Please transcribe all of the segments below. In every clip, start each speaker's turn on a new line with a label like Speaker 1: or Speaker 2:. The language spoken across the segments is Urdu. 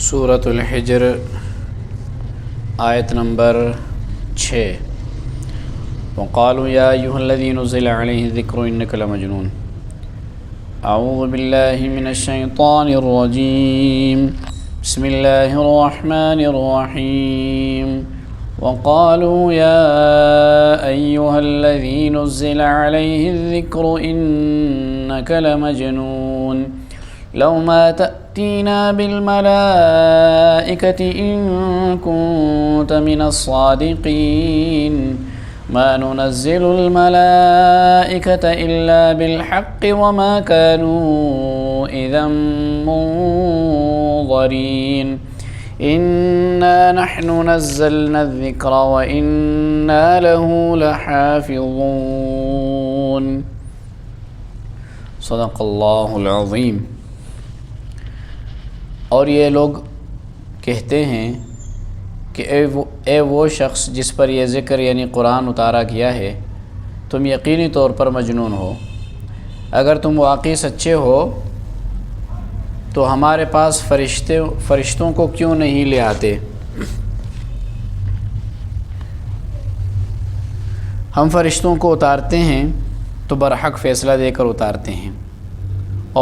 Speaker 1: سورۃ الحجر آیت نمبر 6 وقالوا یا ایھا الذی نزل علیہ الذکر انک لمجنون اعوذ باللہ من الشیطان الرجیم بسم اللہ الرحمن الرحیم وقالوا یا ایھا الذی نزل علیہ الذکر انک لمجنون لو ما تأتینا بالملائکة إن كنت من الصادقین ما ننزل الملائکة إلا بالحق وما كانوا إذا منظرین إنا نحن نزلنا الذکر وإنا له لحافظون صدق اللہ العظیم۔ اور یہ لوگ کہتے ہیں کہ اے وہ شخص جس پر یہ ذکر یعنی قرآن اتارا گیا ہے تم یقینی طور پر مجنون ہو، اگر تم واقعی سچے ہو تو ہمارے پاس فرشتوں کو کیوں نہیں لے آتے؟ ہم فرشتوں کو اتارتے ہیں تو برحق فیصلہ دے کر اتارتے ہیں،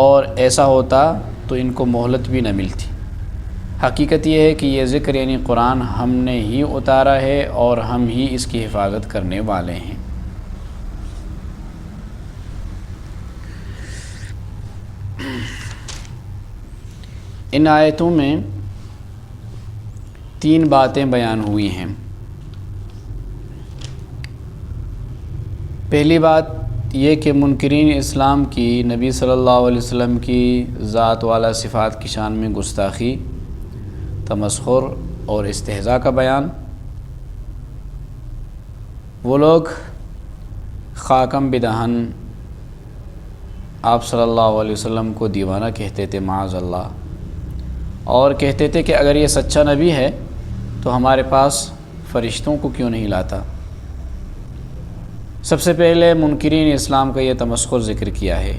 Speaker 1: اور ایسا ہوتا تو ان کو مہلت بھی نہ ملتی۔ حقیقت یہ ہے کہ یہ ذکر یعنی قرآن ہم نے ہی اتارا ہے اور ہم ہی اس کی حفاظت کرنے والے ہیں۔ ان آیتوں میں 3 باتیں بیان ہوئی ہیں۔ پہلی بات یہ کہ منکرین اسلام کی نبی صلی اللہ علیہ وسلم کی ذات والا صفات کی شان میں گستاخی، تمسخر اور استہزاء کا بیان۔ وہ لوگ خاکم بدہن آپ صلی اللہ علیہ وسلم کو دیوانہ کہتے تھے معاذ اللہ، اور کہتے تھے کہ اگر یہ سچا نبی ہے تو ہمارے پاس فرشتوں کو کیوں نہیں لاتا۔ سب سے پہلے منکرین اسلام کا یہ تمسخر ذکر کیا ہے۔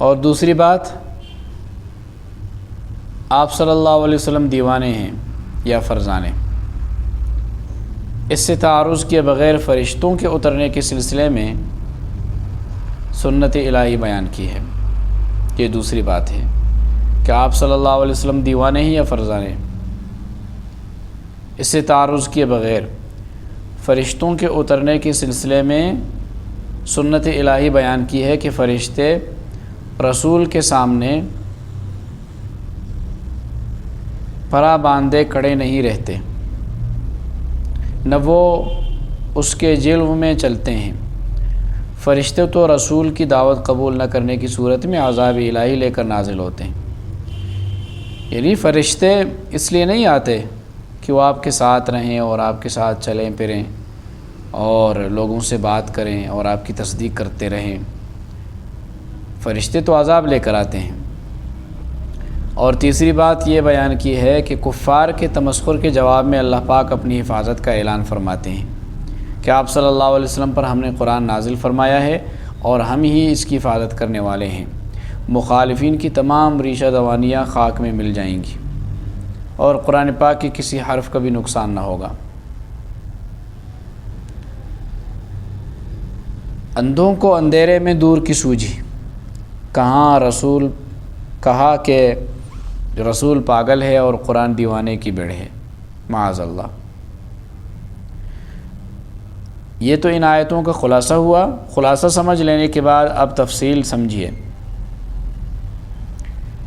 Speaker 1: اور دوسری بات، آپ صلی اللہ علیہ وسلم دیوانے ہیں یا فرزانے۔ اس سے تعارض کیے بغیر فرشتوں کے اترنے کے سلسلے میں سنت الہی بیان کی ہے۔ یہ دوسری بات ہے کہ آپ صلی اللہ علیہ وسلم دیوانے ہیں یا فرزانے۔ اس سے تعارض کیے بغیر فرشتوں کے اترنے کے سلسلے میں سنت الہی بیان کی ہے کہ فرشتے رسول کے سامنے پرا باندھے کھڑے نہیں رہتے، نہ وہ اس کے جلو میں چلتے ہیں۔ فرشتے تو رسول کی دعوت قبول نہ کرنے کی صورت میں عذاب الہی لے کر نازل ہوتے ہیں۔ یعنی فرشتے اس لیے نہیں آتے کہ وہ آپ کے ساتھ رہیں اور آپ کے ساتھ چلیں پھریں اور لوگوں سے بات کریں اور آپ کی تصدیق کرتے رہیں۔ فرشتے تو عذاب لے کر آتے ہیں۔ اور تیسری بات یہ بیان کی ہے کہ کفار کے تمسخر کے جواب میں اللہ پاک اپنی حفاظت کا اعلان فرماتے ہیں کہ آپ صلی اللہ علیہ وسلم پر ہم نے قرآن نازل فرمایا ہے اور ہم ہی اس کی حفاظت کرنے والے ہیں۔ مخالفین کی تمام ریشہ دوانیاں خاک میں مل جائیں گی اور قرآن پاک کے کسی حرف کا بھی نقصان نہ ہوگا۔ اندھوں کو اندھیرے میں دور کی سوجھی، کہا کہ رسول پاگل ہے اور قرآن دیوانے کی بڑھ ہے معاذ اللہ۔ یہ تو ان آیتوں کا خلاصہ ہوا۔ خلاصہ سمجھ لینے کے بعد اب تفصیل سمجھیے۔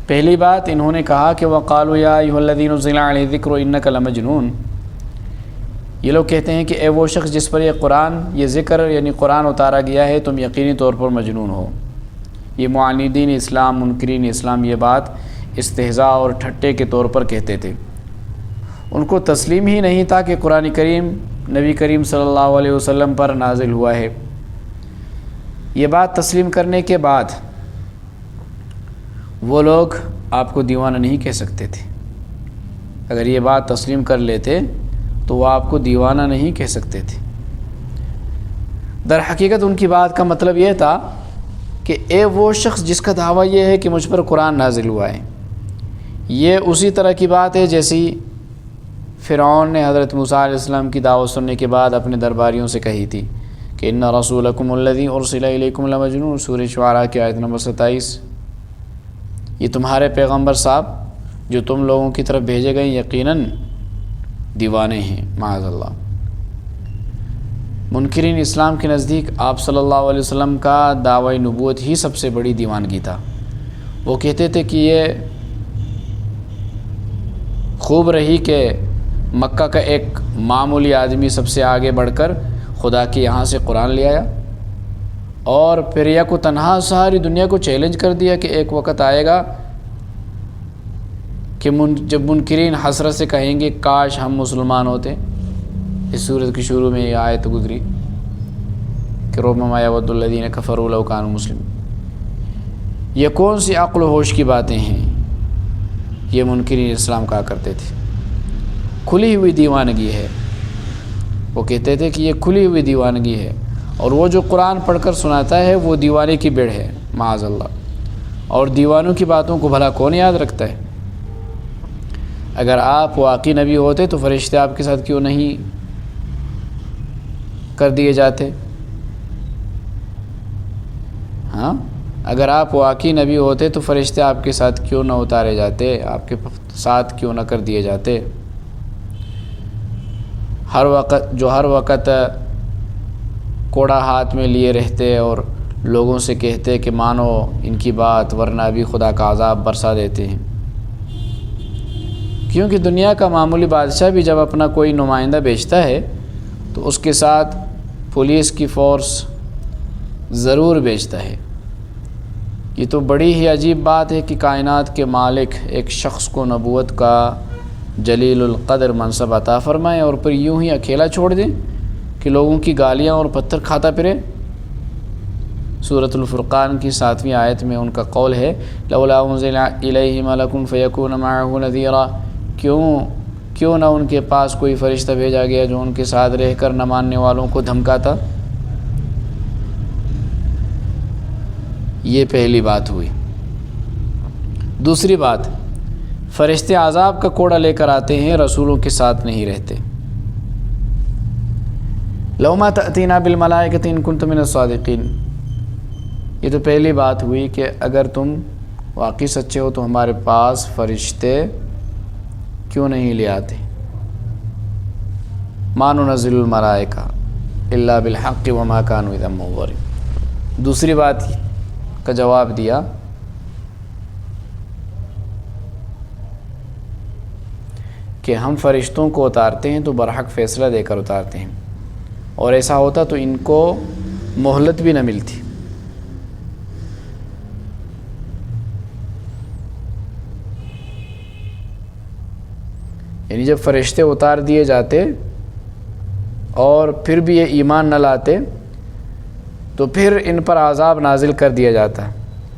Speaker 1: پہلی بات انہوں نے کہا کہ وقالوا یا ایھا الذی نزل علیہ الذکر انک لمجنون۔ یہ لوگ کہتے ہیں کہ اے وہ شخص جس پر یہ ذکر یعنی قرآن اتارا گیا ہے تم یقینی طور پر مجنون ہو۔ یہ معاندین اسلام، منکرین اسلام یہ بات استہزاء اور ٹھٹے کے طور پر کہتے تھے۔ ان کو تسلیم ہی نہیں تھا کہ قرآن کریم نبی کریم صلی اللہ علیہ وسلم پر نازل ہوا ہے۔ یہ بات تسلیم کرنے کے بعد وہ لوگ آپ کو دیوانہ نہیں کہہ سکتے تھے۔ اگر یہ بات تسلیم کر لیتے تو وہ آپ کو دیوانہ نہیں کہہ سکتے تھے۔ در حقیقت ان کی بات کا مطلب یہ تھا کہ اے وہ شخص جس کا دعویٰ یہ ہے کہ مجھ پر قرآن نازل ہوا ہے، یہ اسی طرح کی بات ہے جیسی فرعون نے حضرت موسیٰ علیہ السلام کی دعوت سننے کے بعد اپنے درباریوں سے کہی تھی کہ ان رسولکم الذی ارسل الیکم لمجنون، سورہ شعراء کی آیت نمبر 27۔ یہ تمہارے پیغمبر صاحب جو تم لوگوں کی طرف بھیجے گئے یقیناً دیوانے ہیں، معاذ اللہ۔ منکرین اسلام کے نزدیک آپ صلی اللہ علیہ وسلم کا دعوی نبوت ہی سب سے بڑی دیوانگی تھا۔ وہ کہتے تھے کہ یہ خوب رہی کہ مکہ کا ایک معمولی آدمی سب سے آگے بڑھ کر خدا کے یہاں سے قرآن لے آیا، اور پھر یا کو تنہا ساری دنیا کو چیلنج کر دیا کہ ایک وقت آئے گا کہ جب منکرین حسرت سے کہیں گے کاش ہم مسلمان ہوتے۔ اس سورت کی شروع میں یہ آیت گزری کہ ربما یود الذین کفروا لو کانوا مسلمین۔ یہ کون سی عقل و ہوش کی باتیں ہیں؟ یہ منکرین اسلام کہا کرتے تھے، کھلی ہوئی دیوانگی ہے۔ وہ کہتے تھے کہ یہ کھلی ہوئی دیوانگی ہے، اور وہ جو قرآن پڑھ کر سناتا ہے وہ دیوانے کی بڑھ ہے، معاذ اللہ۔ اور دیوانوں کی باتوں کو بھلا کون یاد رکھتا ہے؟ اگر آپ واقعی نبی ہوتے تو فرشتے آپ کے ساتھ کیوں نہیں کر دیے جاتے؟ ہاں، اگر آپ واقعی نبی ہوتے تو فرشتے آپ کے ساتھ کیوں نہ اتارے جاتے، آپ کے ساتھ کیوں نہ کر دیے جاتے؟ ہر وقت کوڑا ہاتھ میں لیے رہتے اور لوگوں سے کہتے کہ مانو ان کی بات ورنہ بھی خدا کا عذاب برسا دیتے ہیں۔ کیونکہ دنیا کا معمولی بادشاہ بھی جب اپنا کوئی نمائندہ بھیجتا ہے تو اس کے ساتھ پولیس کی فورس ضرور بھیجتا ہے۔ یہ تو بڑی ہی عجیب بات ہے کہ کائنات کے مالک ایک شخص کو نبوت کا جلیل القدر منصب عطا فرمائے اور پھر یوں ہی اکیلا چھوڑ دیں کہ لوگوں کی گالیاں اور پتھر کھاتا پھرے۔ سورۃ الفرقان کی 7ویں آیت میں ان کا قول ہے لولا انزل الیہ ملک فیکون معہ نذیرا، کیوں نہ ان کے پاس کوئی فرشتہ بھیجا گیا جو ان کے ساتھ رہ کر نہ ماننے والوں کو دھمکاتا۔ یہ پہلی بات ہوئی۔ دوسری بات، فرشتے عذاب کا کوڑا لے کر آتے ہیں، رسولوں کے ساتھ نہیں رہتے۔ لَوْ مَا تَأْتِينَا بِالْمَلَائِكَةِ إِن كُنتَ مِنَ الصَّادِقِينَ۔ یہ تو پہلی بات ہوئی کہ اگر تم واقعی سچے ہو تو ہمارے پاس فرشتے کیوں نہیں لے آتے؟ مَا نُنَزِّلُ الْمَلَائِكَةَ إِلَّا بِالْحَقِّ وَمَا كَانُوا إِذًا مُنظَرِينَ۔ دوسری بات کا جواب دیا کہ ہم فرشتوں کو اتارتے ہیں تو برحق فیصلہ دے کر اتارتے ہیں، اور ایسا ہوتا تو ان کو مہلت بھی نہ ملتی۔ یعنی جب فرشتے اتار دیے جاتے اور پھر بھی یہ ایمان نہ لاتے تو پھر ان پر عذاب نازل کر دیا جاتا،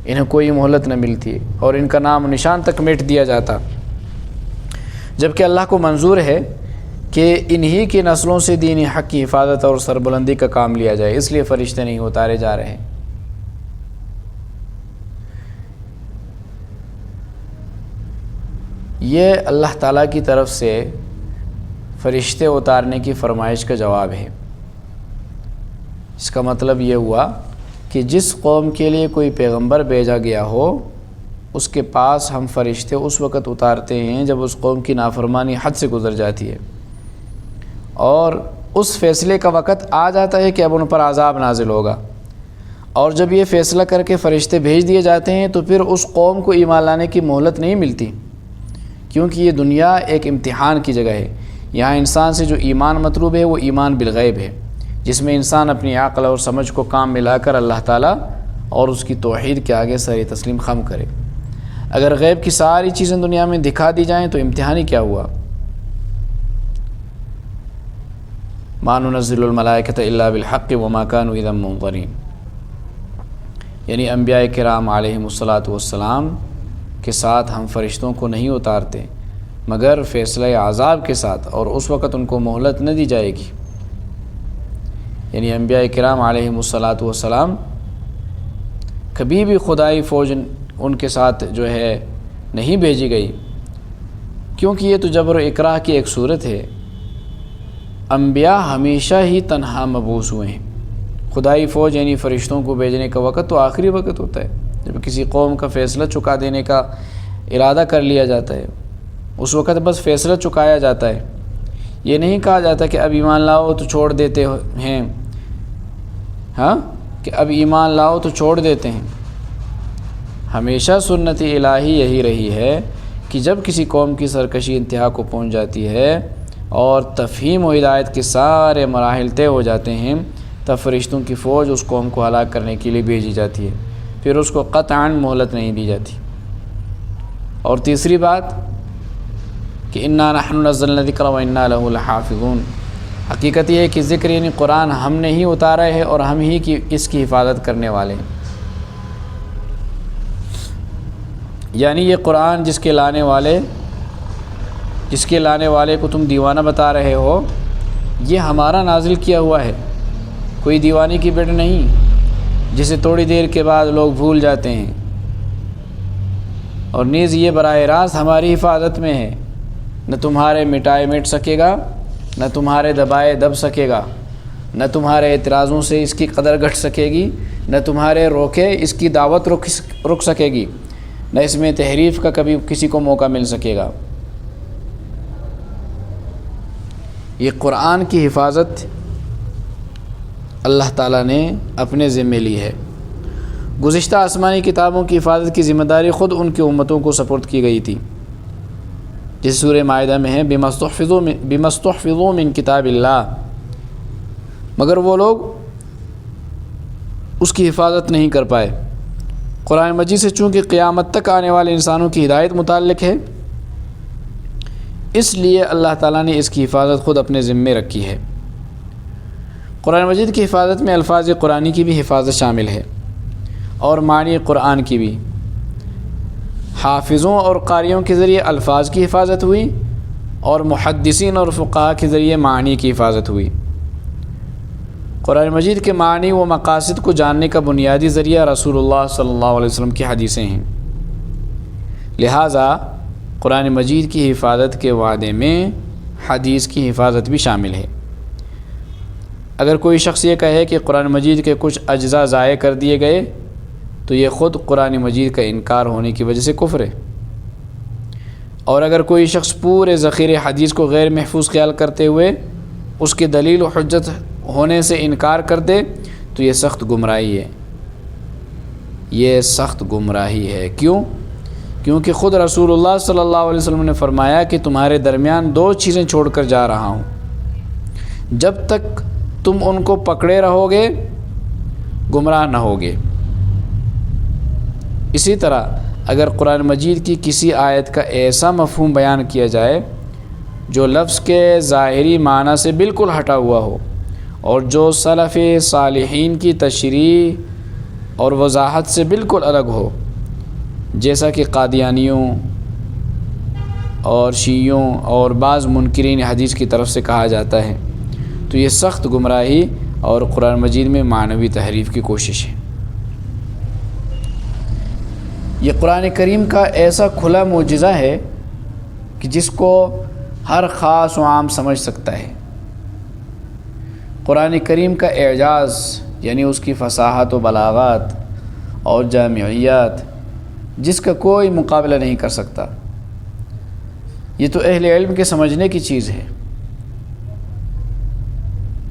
Speaker 1: انہیں کوئی مہلت نہ ملتی اور ان کا نام و نشان تک مٹ دیا جاتا، جبکہ اللہ کو منظور ہے کہ انہی کی نسلوں سے دین حق کی حفاظت اور سربلندی کا کام لیا جائے، اس لیے فرشتے نہیں اتارے جا رہے۔ یہ اللہ تعالیٰ کی طرف سے فرشتے اتارنے کی فرمائش کا جواب ہے۔ اس کا مطلب یہ ہوا کہ جس قوم کے لیے کوئی پیغمبر بھیجا گیا ہو اس کے پاس ہم فرشتے اس وقت اتارتے ہیں جب اس قوم کی نافرمانی حد سے گزر جاتی ہے، اور اس فیصلے کا وقت آ جاتا ہے کہ اب ان پر عذاب نازل ہوگا، اور جب یہ فیصلہ کر کے فرشتے بھیج دیے جاتے ہیں تو پھر اس قوم کو ایمان لانے کی مہلت نہیں ملتی، کیونکہ یہ دنیا ایک امتحان کی جگہ ہے۔ یہاں انسان سے جو ایمان مطلوب ہے وہ ایمان بالغیب ہے، جس میں انسان اپنی عقل اور سمجھ کو کام ملا کر اللہ تعالیٰ اور اس کی توحید کے آگے سر تسلیم خم کرے۔ اگر غیب کی ساری چیزیں دنیا میں دکھا دی جائیں تو امتحان ہی کیا ہوا؟ مَا نُنَزِّلُ الْمَلَائِكَةَ إِلَّا بِالْحَقِّ وَمَا كَانُوا إِذًا مُنظَرِينَ۔ یعنی انبیاء کرام علیہم الصلاۃ کے ساتھ ہم فرشتوں کو نہیں اتارتے مگر فیصلہ عذاب کے ساتھ، اور اس وقت ان کو مہلت نہ دی جائے گی۔ یعنی انبیاء کرام علیہم الصلاۃ کبھی بھی خدائی فوج ان کے ساتھ جو ہے نہیں بھیجی گئی، کیونکہ یہ تو جبر و اکراہ کی ایک صورت ہے۔ انبیاء ہمیشہ ہی تنہا مبعوث ہوئے ہیں۔ خدائی فوج یعنی فرشتوں کو بھیجنے کا وقت تو آخری وقت ہوتا ہے جب کسی قوم کا فیصلہ چکا دینے کا ارادہ کر لیا جاتا ہے، اس وقت بس فیصلہ چکایا جاتا ہے۔ یہ نہیں کہا جاتا کہ اب ایمان لاؤ تو چھوڑ دیتے ہیں، کہ اب ایمان لاؤ تو چھوڑ دیتے ہیں۔ ہمیشہ سنت الہی یہی رہی ہے کہ جب کسی قوم کی سرکشی انتہا کو پہنچ جاتی ہے اور تفہیم و ہدایت کے سارے مراحل طے ہو جاتے ہیں، تب فرشتوں کی فوج اس قوم کو ہلاک کرنے کے لیے بھیجی جاتی ہے، پھر اس کو قطعاً مہلت نہیں دی جاتی۔ اور تیسری بات کہ انا نحن نزلنا الذکر و انا لہ لحافظون، حقیقت یہ ہے کہ ذکر یعنی قرآن ہم نے ہی اتارا ہے اور ہم ہی اس کی حفاظت کرنے والے ہیں۔ یعنی یہ قرآن جس کے لانے والے کو تم دیوانہ بتا رہے ہو، یہ ہمارا نازل کیا ہوا ہے، کوئی دیوانے کی بٹ نہیں جسے تھوڑی دیر کے بعد لوگ بھول جاتے ہیں۔ اور نیز یہ براہ راست ہماری حفاظت میں ہے، نہ تمہارے مٹائے مٹ سکے گا، نہ تمہارے دبائے دب سکے گا، نہ تمہارے اعتراضوں سے اس کی قدر گھٹ سکے گی، نہ تمہارے روکے اس کی دعوت رک سکے گی، نہ اس میں تحریف کا کبھی کسی کو موقع مل سکے گا۔ یہ قرآن کی حفاظت اللہ تعالیٰ نے اپنے ذمے لی ہے۔ گزشتہ آسمانی کتابوں کی حفاظت کی ذمہ داری خود ان کی امتوں کو سپرد کی گئی تھی، جس سورہ مائدہ میں ہے بِمَا اسْتُحْفِظُوا مِن کتاب اللہ، مگر وہ لوگ اس کی حفاظت نہیں کر پائے۔ قرآن مجید سے چونکہ قیامت تک آنے والے انسانوں کی ہدایت متعلق ہے، اس لیے اللہ تعالیٰ نے اس کی حفاظت خود اپنے ذمے رکھی ہے۔ قرآن مجید کی حفاظت میں الفاظ قرآنی کی بھی حفاظت شامل ہے اور معنی قرآن کی بھی۔ حافظوں اور قاریوں کے ذریعے الفاظ کی حفاظت ہوئی اور محدثین اور فقہاء کے ذریعے معنی کی حفاظت ہوئی۔ قرآن مجید کے معنی و مقاصد کو جاننے کا بنیادی ذریعہ رسول اللہ صلی اللہ علیہ وسلم کی حدیثیں ہیں، لہٰذا قرآن مجید کی حفاظت کے وعدے میں حدیث کی حفاظت بھی شامل ہے۔ اگر کوئی شخص یہ کہے کہ قرآن مجید کے کچھ اجزاء ضائع کر دیے گئے تو یہ خود قرآن مجید کا انکار ہونے کی وجہ سے کفر ہے، اور اگر کوئی شخص پورے ذخیرے حدیث کو غیر محفوظ خیال کرتے ہوئے اس کی دلیل و حجت ہونے سے انکار کر دے تو یہ سخت گمراہی ہے۔ یہ سخت گمراہی ہے۔ کیونکہ خود رسول اللہ صلی اللہ علیہ وسلم نے فرمایا کہ تمہارے درمیان دو چیزیں چھوڑ کر جا رہا ہوں، جب تک تم ان کو پکڑے رہو گے گمراہ نہ ہوگے۔ اسی طرح اگر قرآن مجید کی کسی آیت کا ایسا مفہوم بیان کیا جائے جو لفظ کے ظاہری معنی سے بالکل ہٹا ہوا ہو اور جو سلف صالحین کی تشریح اور وضاحت سے بالکل الگ ہو، جیسا کہ قادیانیوں اور شیعوں اور بعض منکرین حدیث کی طرف سے کہا جاتا ہے، تو یہ سخت گمراہی اور قرآن مجید میں معنوی تحریف کی کوشش ہے۔ یہ قرآن کریم کا ایسا کھلا معجزہ ہے کہ جس کو ہر خاص و عام سمجھ سکتا ہے۔ قرآن کریم کا اعجاز یعنی اس کی فصاحت و بلاغت اور جامعیت جس کا کوئی مقابلہ نہیں کر سکتا، یہ تو اہل علم کے سمجھنے کی چیز ہے۔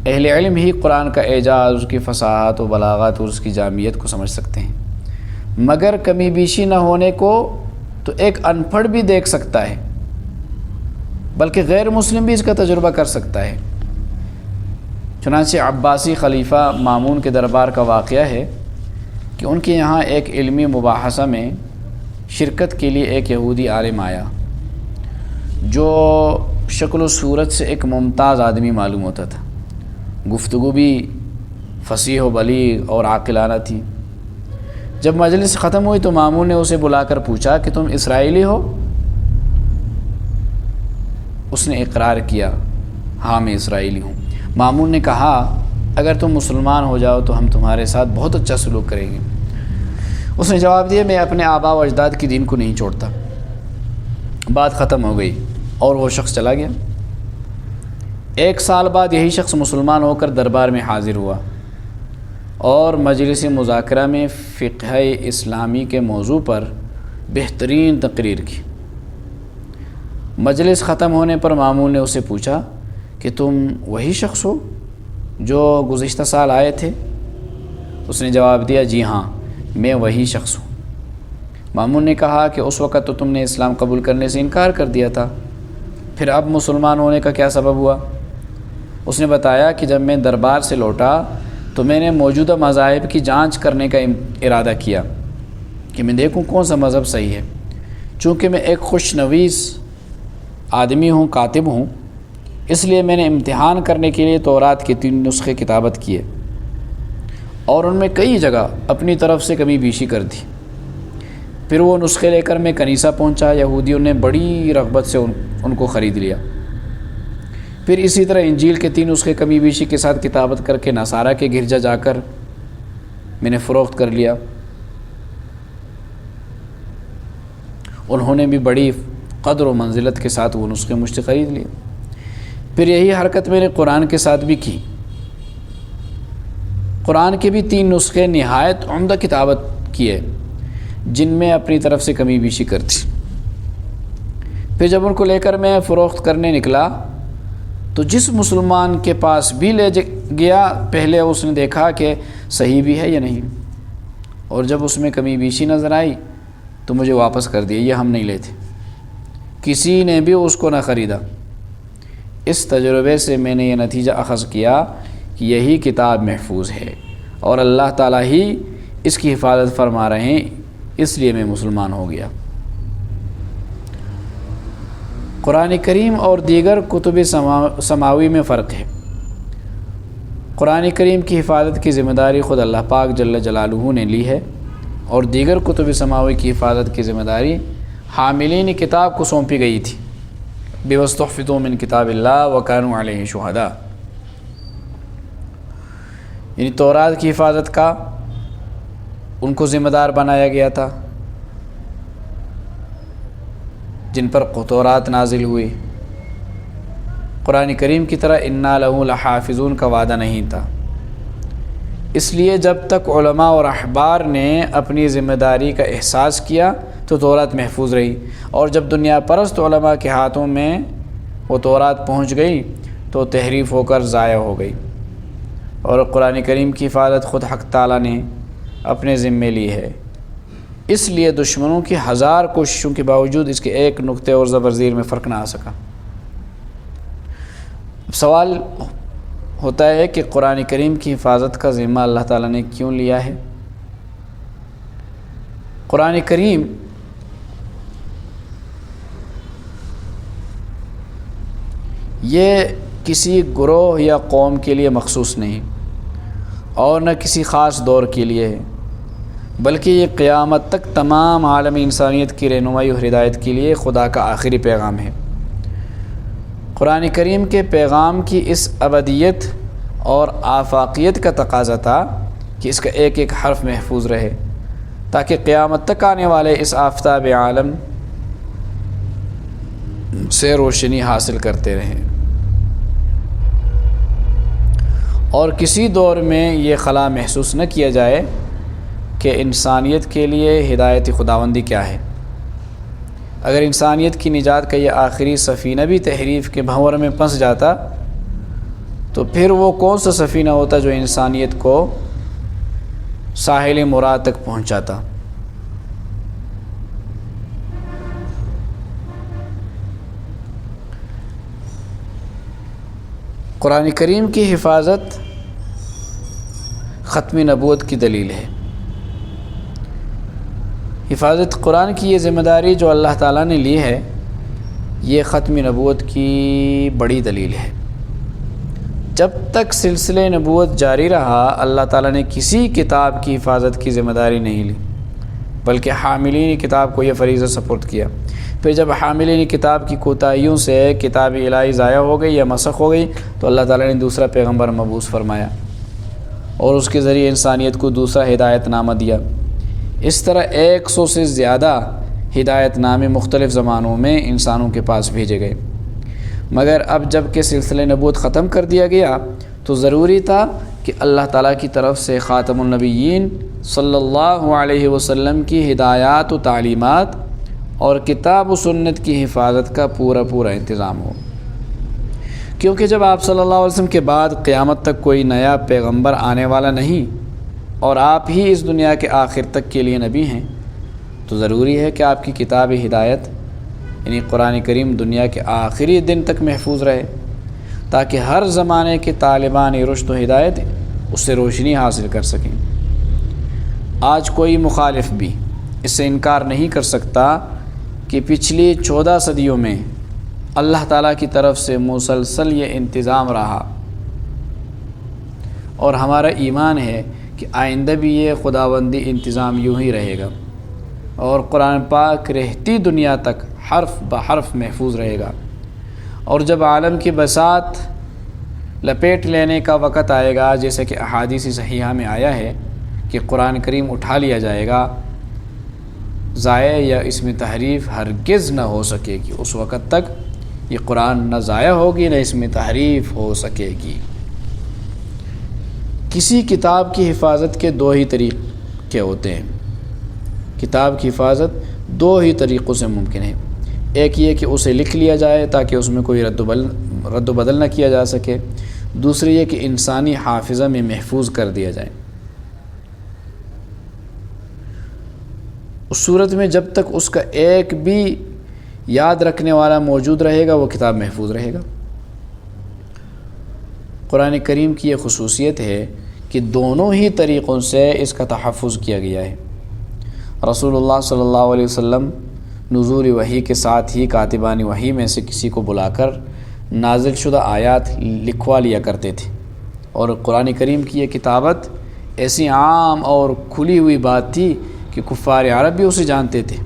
Speaker 1: اہل علم ہی قرآن کا اعجاز، اس کی فصاحت و بلاغت اور اس کی جامعیت کو سمجھ سکتے ہیں، مگر کمی بیشی نہ ہونے کو تو ایک ان پڑھ بھی دیکھ سکتا ہے، بلکہ غیر مسلم بھی اس کا تجربہ کر سکتا ہے۔ چنانچہ عباسی خلیفہ مامون کے دربار کا واقعہ ہے کہ ان کے یہاں ایک علمی مباحثہ میں شرکت کے لیے ایک یہودی عالم آیا جو شکل و صورت سے ایک ممتاز آدمی معلوم ہوتا تھا، گفتگو بھی فصیح و بلیغ اور عاقلانہ تھی۔ جب مجلس ختم ہوئی تو مامون نے اسے بلا کر پوچھا کہ تم اسرائیلی ہو؟ اس نے اقرار کیا، ہاں میں اسرائیلی ہوں۔ مامون نے کہا اگر تم مسلمان ہو جاؤ تو ہم تمہارے ساتھ بہت اچھا سلوک کریں گے۔ اس نے جواب دیا میں اپنے آباء و اجداد کی دین کو نہیں چھوڑتا۔ بات ختم ہو گئی۔ اور وہ شخص چلا گیا۔ 1 سال بعد یہی شخص مسلمان ہو کر دربار میں حاضر ہوا اور مجلس مذاکرہ میں فقہ اسلامی کے موضوع پر بہترین تقریر کی۔ مجلس ختم ہونے پر مامون نے اسے پوچھا کہ تم وہی شخص ہو جو گزشتہ سال آئے تھے؟ اس نے جواب دیا، جی ہاں، میں وہی شخص ہوں۔ مامون نے کہا کہ اس وقت تو تم نے اسلام قبول کرنے سے انکار کر دیا تھا، پھر اب مسلمان ہونے کا کیا سبب ہوا؟ اس نے بتایا کہ جب میں دربار سے لوٹا تو میں نے موجودہ مذاہب کی جانچ کرنے کا ارادہ کیا کہ میں دیکھوں کون سا مذہب صحیح ہے۔ چونکہ میں ایک خوش نویس آدمی ہوں، کاتب ہوں، اس لیے میں نے امتحان کرنے کے لیے تورات کے 3 نسخے کتابت کیے اور ان میں کئی جگہ اپنی طرف سے کمی بیشی کر دی۔ پھر وہ نسخے لے کر میں کنیسہ پہنچا، یہودیوں نے بڑی رغبت سے ان کو خرید لیا۔ پھر اسی طرح انجیل کے 3 نسخے کمی بیشی کے ساتھ کتابت کر کے نصارہ کے گرجا جا کر میں نے فروخت کر لیا۔ انہوں نے بھی بڑی قدر و منزلت کے ساتھ وہ نسخے مجھ سے خرید لیے۔ پھر یہی حرکت میں نے قرآن کے ساتھ بھی کی۔ قرآن کے بھی 3 نسخے نہایت عمدہ کتابت کیے جن میں اپنی طرف سے کمی بیشی کرتی۔ پھر جب ان کو لے کر میں فروخت کرنے نکلا تو جس مسلمان کے پاس بھی لے گیا پہلے اس نے دیکھا کہ صحیح بھی ہے یا نہیں، اور جب اس میں کمی بیشی نظر آئی تو مجھے واپس کر دیا، یہ ہم نہیں لیتے۔ کسی نے بھی اس کو نہ خریدا۔ اس تجربے سے میں نے یہ نتیجہ اخذ کیا کہ یہی کتاب محفوظ ہے اور اللہ تعالیٰ ہی اس کی حفاظت فرما رہے ہیں، اس لیے میں مسلمان ہو گیا۔ قرآن کریم اور دیگر کتب سماوی میں فرق ہے۔ قرآن کریم کی حفاظت کی ذمہ داری خود اللہ پاک جل جلالہ نے لی ہے اور دیگر کتب سماوی کی حفاظت کی ذمہ داری حاملین کتاب کو سونپی گئی تھی۔ بِوَاسْتُحْفِظُوا مِنْ کتاب اللہ وَكَانُوا عَلَيْهِ شُهَدَاءَ، یعنی تورات کی حفاظت کا ان کو ذمہ دار بنایا گیا تھا جن پر تورات نازل ہوئی۔ قرآن کریم کی طرح اِنَّا لَهُ لَحَافِظُونَ کا وعدہ نہیں تھا۔ اس لیے جب تک علماء اور احبار نے اپنی ذمہ داری کا احساس کیا تو تورات محفوظ رہی، اور جب دنیا پرست علماء کے ہاتھوں میں وہ تورات پہنچ گئی تو تحریف ہو کر ضائع ہو گئی، اور قرآن کریم کی حفاظت خود حق تعالیٰ نے اپنے ذمے لی ہے۔ اس لیے دشمنوں کی 1000 کوششوں کے باوجود اس کے ایک نقطے اور زبرزیر میں فرق نہ آ سکا۔ اب سوال ہوتا ہے کہ قرآن کریم کی حفاظت کا ذمہ اللہ تعالیٰ نے کیوں لیا ہے؟ قرآن کریم یہ کسی گروہ یا قوم کے لیے مخصوص نہیں اور نہ کسی خاص دور کے لیے ہے، بلکہ یہ قیامت تک تمام عالم انسانیت کی رہنمائی اور ہدایت کے لیے خدا کا آخری پیغام ہے۔ قرآن کریم کے پیغام کی اس ابدیت اور آفاقیت کا تقاضا تھا کہ اس کا ایک ایک حرف محفوظ رہے تاکہ قیامت تک آنے والے اس آفتاب عالم سے روشنی حاصل کرتے رہیں، اور کسی دور میں یہ خلا محسوس نہ کیا جائے کہ انسانیت کے لیے ہدایت خداوندی کیا ہے۔ اگر انسانیت کی نجات کا یہ آخری سفینہ بھی تحریف کے بھنور میں پھنس جاتا تو پھر وہ کون سا سفینہ ہوتا جو انسانیت کو ساحل مراد تک پہنچاتا۔ قرآن کریم کی حفاظت ختم نبوت کی دلیل ہے۔ حفاظت قرآن کی یہ ذمہ داری جو اللہ تعالیٰ نے لی ہے، یہ ختم نبوت کی بڑی دلیل ہے۔ جب تک سلسلہ نبوت جاری رہا، اللہ تعالیٰ نے کسی کتاب کی حفاظت کی ذمہ داری نہیں لی، بلکہ حاملین کتاب کو یہ فریضہ سپرد کیا۔ پھر جب حاملین کتاب کی کوتاہیوں سے کتاب الہی ضائع ہو گئی یا مسخ ہو گئی تو اللہ تعالیٰ نے دوسرا پیغمبر مبعوث فرمایا اور اس کے ذریعے انسانیت کو دوسرا ہدایت نامہ دیا۔ اس طرح 100 سے زیادہ ہدایت نامے مختلف زمانوں میں انسانوں کے پاس بھیجے گئے۔ مگر اب جب کہ سلسلہ نبوت ختم کر دیا گیا تو ضروری تھا کہ اللہ تعالیٰ کی طرف سے خاتم النبیین صلی اللہ علیہ وسلم کی ہدایات و تعلیمات اور کتاب و سنت کی حفاظت کا پورا انتظام ہو، کیونکہ جب آپ صلی اللہ علیہ وسلم کے بعد قیامت تک کوئی نیا پیغمبر آنے والا نہیں اور آپ ہی اس دنیا کے آخر تک کے لیے نبی ہیں، تو ضروری ہے کہ آپ کی کتاب ہدایت یعنی قرآن کریم دنیا کے آخری دن تک محفوظ رہے، تاکہ ہر زمانے کے طالبان رشد و ہدایت اس سے روشنی حاصل کر سکیں۔ آج کوئی مخالف بھی اس سے انکار نہیں کر سکتا کہ پچھلی 14 صدیوں میں اللہ تعالیٰ کی طرف سے مسلسل یہ انتظام رہا، اور ہمارا ایمان ہے کہ آئندہ بھی یہ خداوندی انتظام یوں ہی رہے گا، اور قرآن پاک رہتی دنیا تک حرف بحرف محفوظ رہے گا۔ اور جب عالم کی بساط لپیٹ لینے کا وقت آئے گا، جیسے کہ احادیث صحیحہ میں آیا ہے کہ قرآن کریم اٹھا لیا جائے گا، ضائع یا اس میں تحریف ہرگز نہ ہو سکے گی۔ اس وقت تک یہ قرآن نہ ضائع ہوگی نہ اس میں تحریف ہو سکے گی۔ کسی کتاب کی حفاظت کے 2 ہی طریقے ہوتے ہیں۔ کتاب کی حفاظت 2 ہی طریقوں سے ممکن ہے۔ ایک یہ کہ اسے لکھ لیا جائے تاکہ اس میں کوئی رد و بدل نہ کیا جا سکے، دوسری یہ کہ انسانی حافظہ میں محفوظ کر دیا جائے۔ اس صورت میں جب تک اس کا ایک بھی یاد رکھنے والا موجود رہے گا وہ کتاب محفوظ رہے گا۔ قرآن کریم کی یہ خصوصیت ہے کہ دونوں ہی طریقوں سے اس کا تحفظ کیا گیا ہے۔ رسول اللہ صلی اللہ علیہ وسلم نزول وحی کے ساتھ ہی کاتبان وحی میں سے کسی کو بلا کر نازل شدہ آیات لکھوا لیا کرتے تھے، اور قرآن کریم کی یہ کتابت ایسی عام اور کھلی ہوئی بات تھی کہ کفار عرب بھی اسے جانتے تھے۔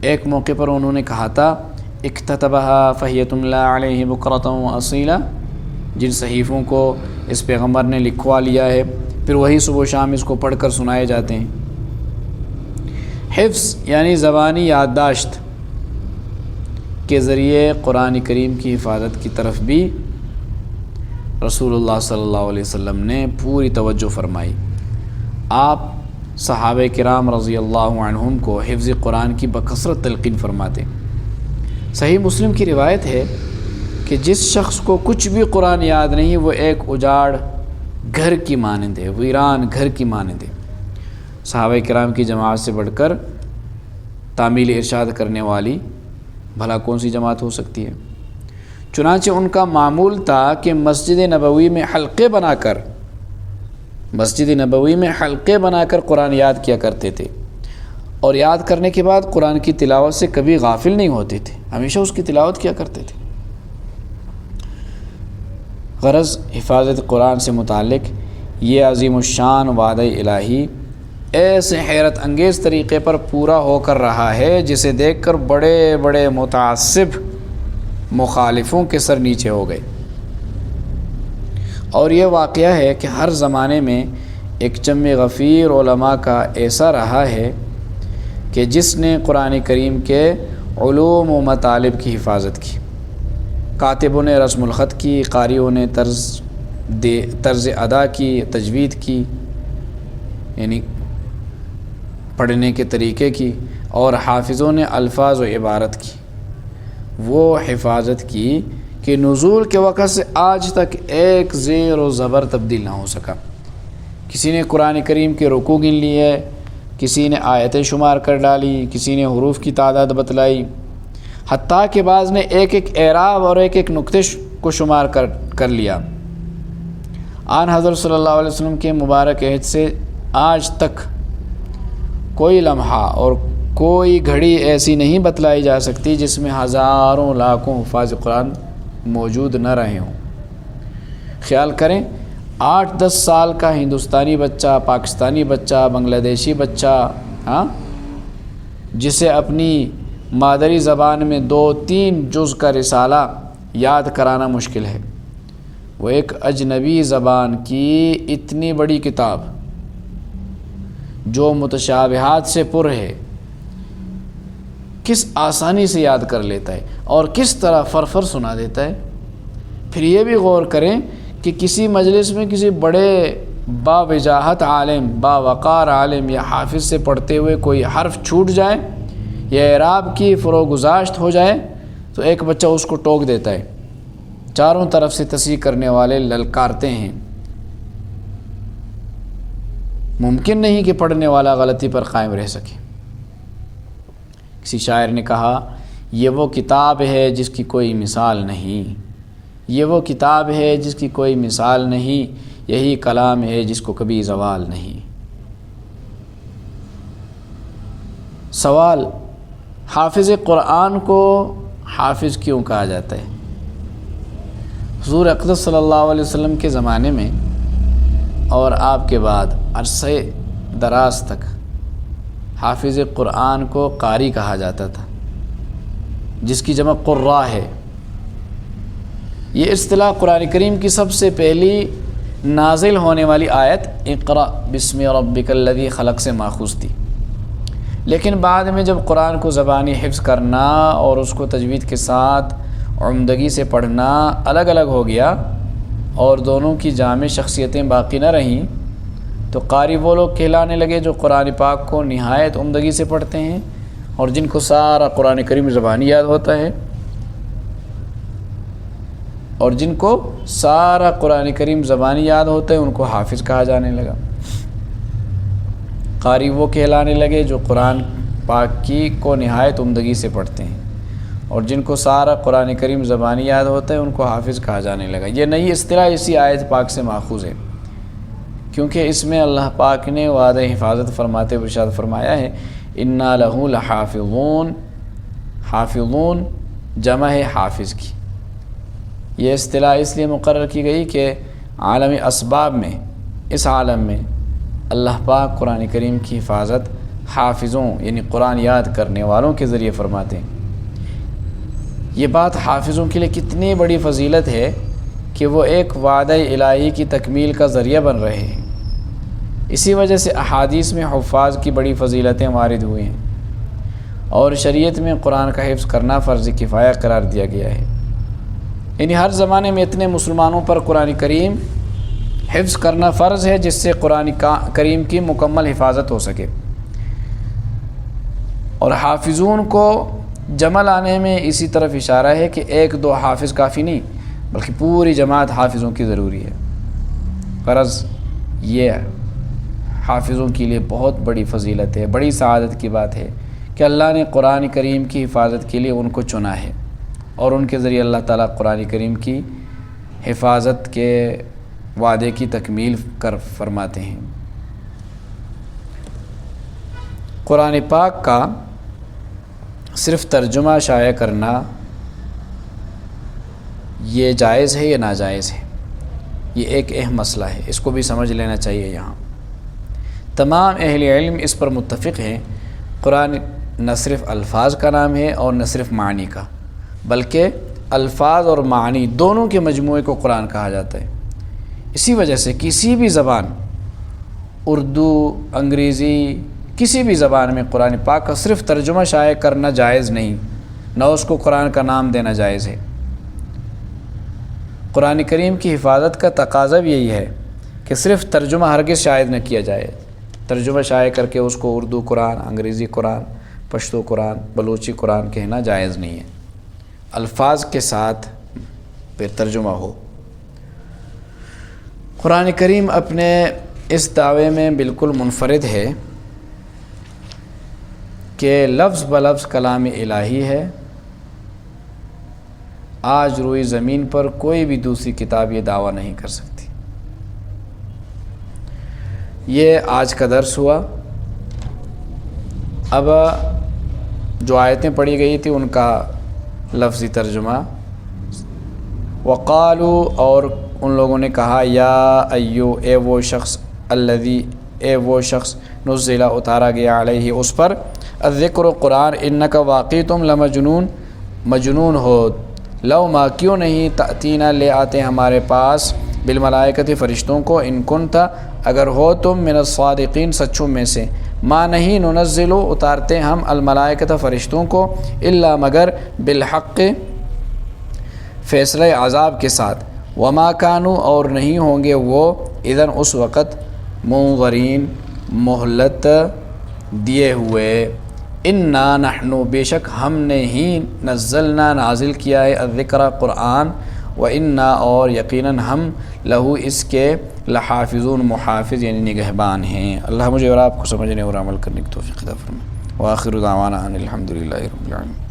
Speaker 1: ایک موقع پر انہوں نے کہا تھا اکتتبھا فہی تملی علیہ بکرۃ واصیلا، جن صحیفوں کو اس پیغمبر نے لکھوا لیا ہے پھر وہی صبح و شام اس کو پڑھ کر سنائے جاتے ہیں۔ حفظ یعنی زبانی یادداشت کے ذریعے قرآن کریم کی حفاظت کی طرف بھی رسول اللہ صلی اللہ علیہ وسلم نے پوری توجہ فرمائی۔ آپ صحابہ کرام رضی اللہ عنہم کو حفظ قرآن کی بکثرت تلقین فرماتے۔ صحیح مسلم کی روایت ہے کہ جس شخص کو کچھ بھی قرآن یاد نہیں وہ ایک اجاڑ گھر کی مانند ہے، ویران گھر کی مانند ہے۔ صحابہ کرام کی جماعت سے بڑھ کر تعمیل ارشاد کرنے والی بھلا کون سی جماعت ہو سکتی ہے؟ چنانچہ ان کا معمول تھا کہ مسجد نبوی میں حلقے بنا کر قرآن یاد کیا کرتے تھے، اور یاد کرنے کے بعد قرآن کی تلاوت سے کبھی غافل نہیں ہوتے تھے، ہمیشہ اس کی تلاوت کیا کرتے تھے۔ غرض حفاظت قرآن سے متعلق یہ عظیم الشان وعدہ الہی ایسے حیرت انگیز طریقے پر پورا ہو کر رہا ہے جسے دیکھ کر بڑے بڑے متعصب مخالفوں کے سر نیچے ہو گئے۔ اور یہ واقعہ ہے کہ ہر زمانے میں ایک جم غفیر علماء کا ایسا رہا ہے کہ جس نے قرآن کریم کے علوم و مطالب کی حفاظت کی۔ کاتبوں نے رسم الخط کی، قاریوں نے طرز ادا کی، تجوید کی یعنی پڑھنے کے طریقے کی، اور حافظوں نے الفاظ و عبارت کی۔ وہ حفاظت کی کہ نزول کے وقت سے آج تک ایک زیر و زبر تبدیل نہ ہو سکا۔ کسی نے قرآن کریم کے رکوع گن لیے، کسی نے آیتیں شمار کر ڈالی، کسی نے حروف کی تعداد بتلائی، حتیٰ کہ بعض نے ایک ایک اعراب اور ایک ایک نقطے کو شمار کر لیا۔ آن حضرت صلی اللہ علیہ وسلم کے مبارک عہد سے آج تک کوئی لمحہ اور کوئی گھڑی ایسی نہیں بتلائی جا سکتی جس میں ہزاروں لاکھوں حفاظ قرآن موجود نہ رہے ہوں۔ خیال کریں 8-10 سال کا ہندوستانی بچہ، پاکستانی بچہ، بنگلہ دیشی بچہ، جسے اپنی مادری زبان میں 2-3 جز کا رسالہ یاد کرانا مشکل ہے، وہ ایک اجنبی زبان کی اتنی بڑی کتاب جو متشابہات سے پر ہے کس آسانی سے یاد کر لیتا ہے اور کس طرح فرفر سنا دیتا ہے۔ پھر یہ بھی غور کریں کہ کسی مجلس میں کسی بڑے باوجاہت عالم، باوقار عالم یا حافظ سے پڑھتے ہوئے کوئی حرف چھوٹ جائے یا اعراب کی فروگزاشت ہو جائے تو ایک بچہ اس کو ٹوک دیتا ہے، چاروں طرف سے تصحیح کرنے والے للکارتے ہیں۔ ممکن نہیں کہ پڑھنے والا غلطی پر قائم رہ سکے۔ کسی شاعر نے کہا، یہ وہ کتاب ہے جس کی کوئی مثال نہیں، یہ وہ کتاب ہے جس کی کوئی مثال نہیں، یہی کلام ہے جس کو کبھی زوال نہیں۔ سوال، حافظ قرآن کو حافظ کیوں کہا جاتا ہے؟ حضور اقدس صلی اللہ علیہ وسلم کے زمانے میں اور آپ کے بعد عرصے دراز تک حافظ قرآن کو قاری کہا جاتا تھا، جس کی جمع قراء ہے۔ یہ اصطلاح قرآن کریم کی سب سے پہلی نازل ہونے والی آیت اقرأ بسم ربک الذی خلق سے ماخوذ تھی، لیکن بعد میں جب قرآن کو زبانی حفظ کرنا اور اس کو تجوید کے ساتھ عمدگی سے پڑھنا الگ الگ ہو گیا اور دونوں کی جامع شخصیتیں باقی نہ رہیں، تو قاری وہ لوگ کہلانے لگے جو قرآن پاک کو نہایت عمدگی سے پڑھتے ہیں اور جن کو سارا قرآن کریم زبانی یاد ہوتا ہے، اور جن کو سارا قرآن کریم زبانی یاد ہوتا ہے ان کو حافظ کہا جانے لگا۔ قاری وہ کہلانے لگے جو قرآن پاک کی کو نہایت عمدگی سے پڑھتے ہیں، اور جن کو سارا قرآن کریم زبانی یاد ہوتا ہے ان کو حافظ کہا جانے لگا۔ یہ نئی اصطلاح اسی آیت پاک سے ماخوذ ہے، کیونکہ اس میں اللہ پاک نے وعدہ حفاظت فرماتے ہوئے ارشاد فرمایا ہے، اِنَّا لَهُ لَحَافِظُونَ، حافظون جمع ہے حافظ کی۔ یہ اصطلاح اس لیے مقرر کی گئی کہ عالم اسباب میں، اس عالم میں اللہ پاک قرآن کریم کی حفاظت حافظوں یعنی قرآن یاد کرنے والوں کے ذریعے فرماتے ہیں۔ یہ بات حافظوں کے لیے کتنی بڑی فضیلت ہے کہ وہ ایک وعدہ الہی کی تکمیل کا ذریعہ بن رہے ہیں۔ اسی وجہ سے احادیث میں حفاظ کی بڑی فضیلتیں وارد ہوئی ہیں اور شریعت میں قرآن کا حفظ کرنا فرض کفایہ قرار دیا گیا ہے۔ یعنی ہر زمانے میں اتنے مسلمانوں پر قرآن کریم حفظ کرنا فرض ہے جس سے قرآن کریم کی مکمل حفاظت ہو سکے۔ اور حافظون کو جمع لانے میں اسی طرف اشارہ ہے کہ ایک دو حافظ کافی نہیں بلکہ پوری جماعت حافظوں کی ضروری ہے۔ غرض یہ حافظوں کے لیے بہت بڑی فضیلت ہے، بڑی سعادت کی بات ہے کہ اللہ نے قرآن کریم کی حفاظت کے لیے ان کو چنا ہے، اور ان کے ذریعے اللہ تعالیٰ قرآن کریم کی حفاظت کے وعدے کی تکمیل کر فرماتے ہیں۔ قرآن پاک کا صرف ترجمہ شائع کرنا یہ جائز ہے یا ناجائز ہے؟ یہ ایک اہم مسئلہ ہے، اس کو بھی سمجھ لینا چاہیے۔ یہاں تمام اہل علم اس پر متفق ہیں، قرآن نہ صرف الفاظ کا نام ہے اور نہ صرف معنی کا، بلکہ الفاظ اور معنی دونوں کے مجموعے کو قرآن کہا جاتا ہے۔ اسی وجہ سے کسی بھی زبان، اردو، انگریزی، کسی بھی زبان میں قرآن پاک کا صرف ترجمہ شائع کرنا جائز نہیں، نہ اس کو قرآن کا نام دینا جائز ہے۔ قرآن کریم کی حفاظت کا تقاضا بھی یہی ہے کہ صرف ترجمہ ہرگز شائع نہ کیا جائے۔ ترجمہ شائع کر کے اس کو اردو قرآن، انگریزی قرآن، پشتو قرآن، بلوچی قرآن کہنا جائز نہیں ہے۔ الفاظ کے ساتھ پھر ترجمہ ہو۔ قرآن کریم اپنے اس دعوے میں بالکل منفرد ہے کہ لفظ بلفظ کلام الہی ہے۔ آج روئی زمین پر کوئی بھی دوسری کتاب یہ دعویٰ نہیں کر سکتی۔ یہ آج کا درس ہوا۔ اب جو آیتیں پڑھی گئی تھی ان کا لفظی ترجمہ، وقالو، اور ان لوگوں نے کہا، یا ایو، اے وہ شخص، الذی، اے وہ شخص، نزل، اتارا گیا، علیہ، اس پر، الذکر، قرآن، انکا، واقعی تم، لمجنون، مجنون ہو، لو ما، کیوں نہیں، تأتینا، لے آتے ہمارے پاس، بالملائکۃ، فرشتوں کو، ان کنتا، اگر ہو تم، من الصادقین، سچوں میں سے، ما نہیں ننزل اتارتے ہم الملائکۃ فرشتوں کو الا مگر بالحق فیصلہ عذاب کے ساتھ، وما کانوا اور نہیں ہوں گے وہ اذن اس وقت منظرین مہلت دیے ہوئے۔ انا نحن بے شک ہم نے ہی نزلنا نازل کیا ہے الذکر قرآن، و انا اور یقیناً ہم لہو اس کے لحافظون محافظ یعنی نگہبان ہیں۔ اللہ مجھے اور آپ کو سمجھنے اور عمل کرنے کی توفیق عطا فرمائے۔ وآخر دعوانا ان الحمد للہ رب العالمین۔